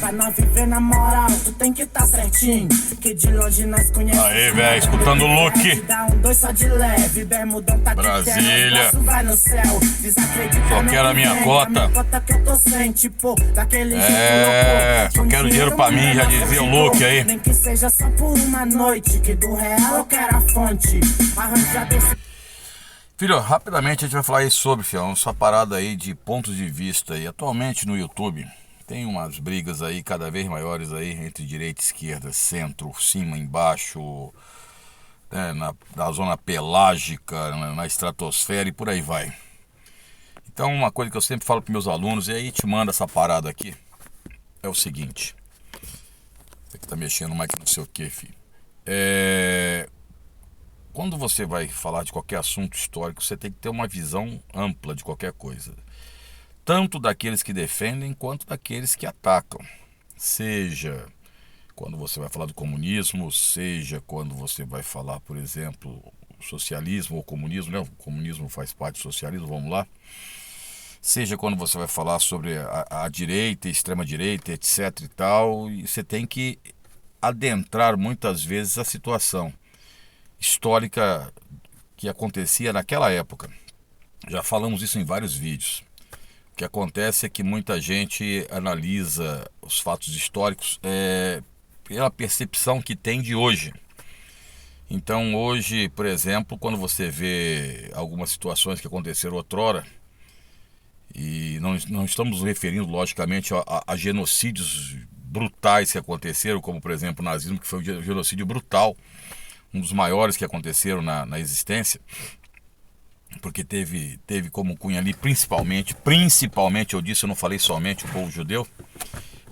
Pra não viver na moral, tu tem que tá certinho. Que de longe nós conhecemos. Aí, velho, escutando o Luke. Dá um dois só de leve, bermudão tá Brasília. Vai no céu. Desacredita, Só quero a minha cota. Que eu tô sem, tipo, daquele só quero dinheiro pra mim, já dizia o Luke aí. Nem que seja só por uma noite, que do real eu quero a fonte. Arranja desse. Filho, rapidamente a gente vai falar aí sobre, fião, essa parada aí de pontos de vista aí. Atualmente no YouTube tem umas brigas aí cada vez maiores aí entre direita, esquerda, centro, cima, embaixo, né, na zona pelágica, na estratosfera e por aí vai. Então uma coisa que eu sempre falo para meus alunos, e aí te manda essa parada aqui, é o seguinte. Você que tá mexendo mais que não sei o que, filho. Quando você vai falar de qualquer assunto histórico, você tem que ter uma visão ampla de qualquer coisa. Tanto daqueles que defendem, quanto daqueles que atacam. Seja quando você vai falar do comunismo, seja quando você vai falar, por exemplo, socialismo ou comunismo, né? O comunismo faz parte do socialismo, vamos lá. Seja quando você vai falar sobre a direita, extrema-direita, etc e tal, e você tem que adentrar muitas vezes a situação histórica que acontecia naquela época. Já falamos isso em vários vídeos. O que acontece é que muita gente analisa os fatos históricos pela percepção que tem de hoje. Então hoje, por exemplo, quando você vê algumas situações que aconteceram outrora, e não estamos nos referindo logicamente a genocídios brutais que aconteceram, como por exemplo o nazismo, que foi um genocídio brutal, um dos maiores que aconteceram na existência, porque teve como cunha ali principalmente, eu disse, eu não falei somente o povo judeu,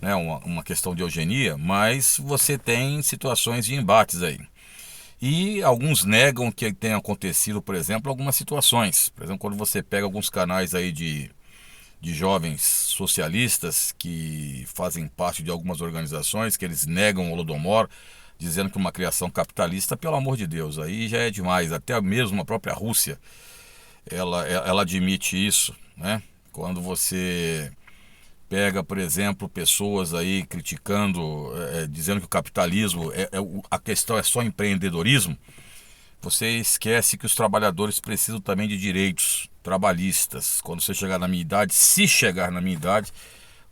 né, uma questão de eugenia, mas você tem situações de embates aí. E alguns negam que tenha acontecido, por exemplo, algumas situações. Por exemplo, quando você pega alguns canais aí de jovens socialistas que fazem parte de algumas organizações, que eles negam o Holodomor, dizendo que uma criação capitalista, pelo amor de Deus, aí já é demais. Até mesmo a própria Rússia, ela admite isso, né? Quando você pega, por exemplo, pessoas aí criticando, dizendo que o capitalismo, a questão é só empreendedorismo, você esquece que os trabalhadores precisam também de direitos trabalhistas. Quando você chegar na minha idade, se chegar na minha idade,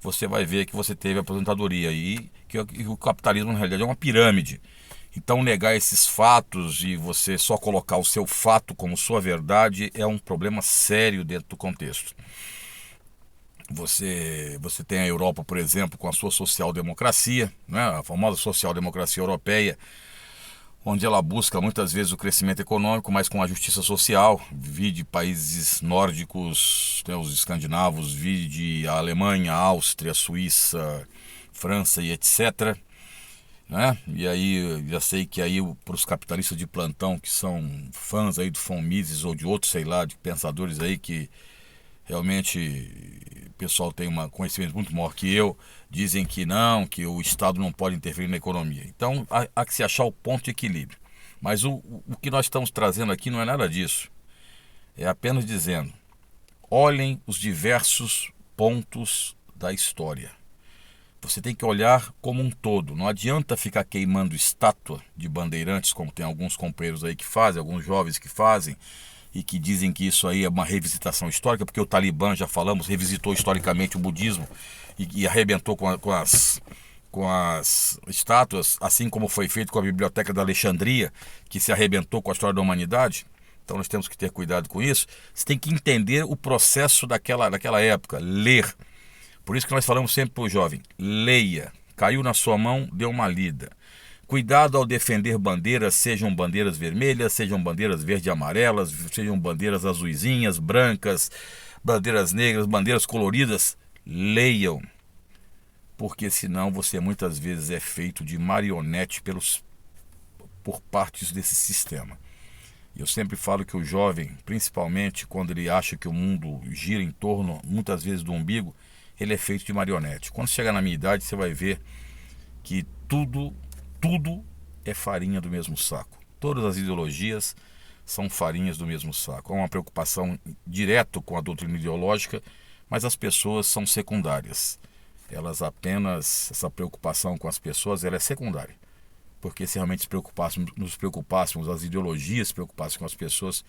você vai ver que você teve aposentadoria e que o capitalismo na realidade é uma pirâmide. Então negar esses fatos e você só colocar o seu fato como sua verdade é um problema sério dentro do contexto. Você tem a Europa, por exemplo, com a sua social-democracia, né, a famosa social-democracia europeia, onde ela busca muitas vezes o crescimento econômico, mas com a justiça social. Vide países nórdicos, né, os escandinavos, vide a Alemanha, a Áustria, a Suíça, França e etc. Né? E aí, já sei que aí para os capitalistas de plantão, que são fãs aí do von Mises ou de outros, sei lá, de pensadores aí que realmente o pessoal tem um conhecimento muito maior que eu, dizem que não, que o Estado não pode interferir na economia. Então há que se achar o ponto de equilíbrio. Mas o que nós estamos trazendo aqui não é nada disso. É apenas dizendo, olhem os diversos pontos da história. Você tem que olhar como um todo. Não adianta ficar queimando estátua de bandeirantes, como tem alguns companheiros aí que fazem, alguns jovens que fazem, e que dizem que isso aí é uma revisitação histórica, porque o Talibã, já falamos, revisitou historicamente o budismo e arrebentou com as estátuas, assim como foi feito com a Biblioteca da Alexandria, que se arrebentou com a história da humanidade. Então nós temos que ter cuidado com isso. Você tem que entender o processo daquela época, ler. Por isso que nós falamos sempre para o jovem, leia. Caiu na sua mão, dê uma lida. Cuidado ao defender bandeiras, sejam bandeiras vermelhas, sejam bandeiras verde e amarelas, sejam bandeiras azuisinhas, brancas, bandeiras negras, bandeiras coloridas. Leiam, porque senão você muitas vezes é feito de marionete por partes desse sistema. E eu sempre falo que o jovem, principalmente quando ele acha que o mundo gira em torno, muitas vezes, do umbigo, ele é feito de marionete. Quando chegar na minha idade, você vai ver que tudo é farinha do mesmo saco. Todas as ideologias são farinhas do mesmo saco. Há uma preocupação direta com a doutrina ideológica, mas as pessoas são secundárias. essa preocupação com as pessoas, ela é secundária. Porque se realmente nos preocupássemos, as ideologias se preocupassem com as pessoas,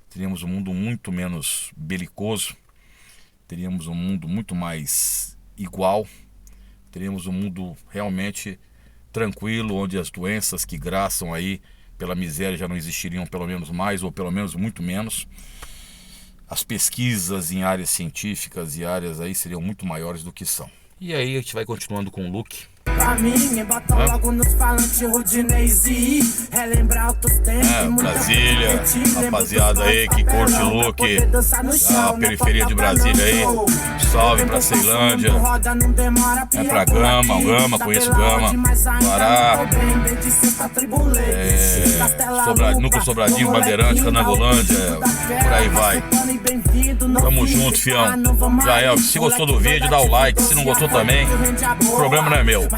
teríamos um mundo muito menos belicoso, teríamos um mundo muito mais igual, teríamos um mundo realmente tranquilo, onde as doenças que graçam aí pela miséria já não existiriam, pelo menos mais, ou pelo menos muito menos. As pesquisas em áreas científicas e áreas aí seriam muito maiores do que são. E aí a gente vai continuando com o Luke. Pra mim, bota logo nos falantes Rudinez e relembrar outros tempos. Brasília, rapaziada aí que curte o Luke, a periferia de Brasília aí, salve pra Ceilândia, pra Gama, conheço Gama, Guará, Núcleo Sobradinho, Bandeirante, Canangolândia, por aí vai. Tamo junto, fião. Já é, se gostou do vídeo, dá o like, se não gostou também, o problema não é meu.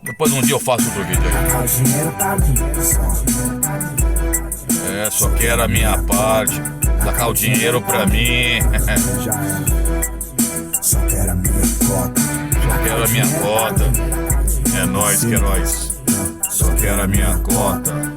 Depois um dia eu faço outro vídeo aí. Só quero a minha parte. Sacar o dinheiro pra mim. Só quero a minha cota. Só quero a minha cota. É nóis que é nóis. Só quero a minha cota.